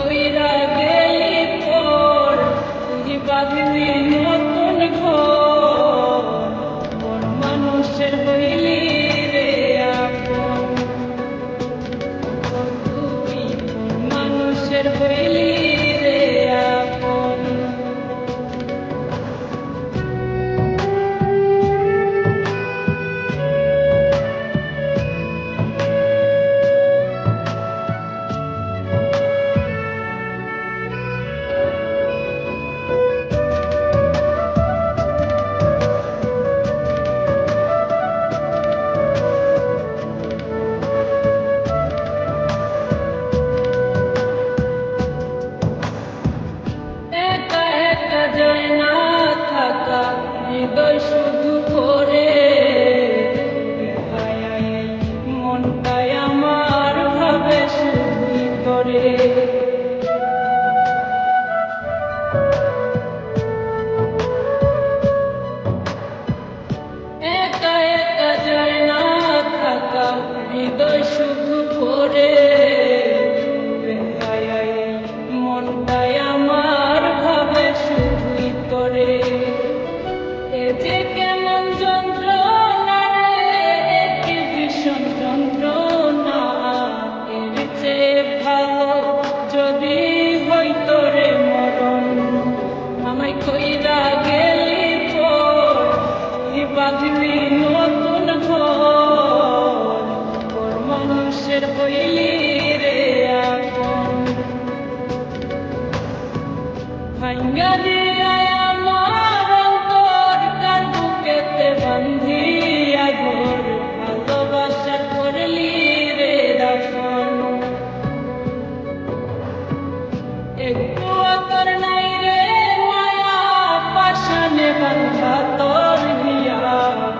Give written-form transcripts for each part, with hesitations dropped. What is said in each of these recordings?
কইরা গেলি পর তুই বাঁধলি নতুন ঘর কোন মানুষের হইলি রে আপন তুই কোন মানুষের হইলি রে আপন যায় না থাকা হৃদয় শুধু করে মনটাই আমার ভাবে শুধুই করে একা একা যায় না থাকা হৃদয় শুধু করে মনটাই আমার ভাবে শুধুই করে এ যে কেমন যন্ত্রণা রে কি ভীষণ যন্ত্রণা এর চেয়ে ভালো যদি হইতো রে মরণ আমায় কইরা গেলি পর বাঁধলি নতুন ঘর ওর মানুষের হইলি রে আপন ভাঙ্গা দিয়া আমার অন্তর কার বুকেতে বান্ধিয়া ঘর ভালোবাসা করলি রে দাফন একটু তোর নাই রে মায়া পাশানে বান্ধা তোর হিয়া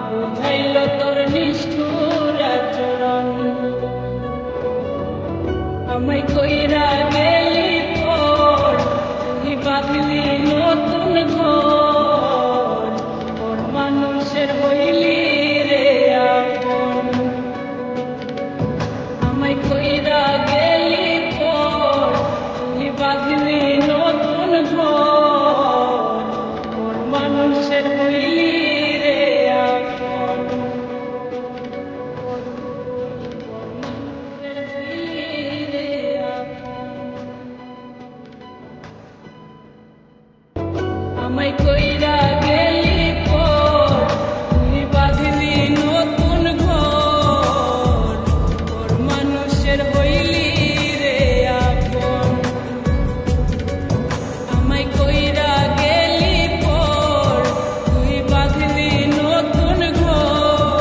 বুঝাইল তোর নিষ্ঠুর আচরণ আমায় কইরা গেলি পর তুই বাঁধলি নতুন ঘর ওর মানুষের হইলি রে আপন আমায় কইরা গেলি পর তুই বাঁধলি নতুন ঘর ওর মানুষের হইলি রে আপন ওর মানুষের হইলি রে আপন আমায় কই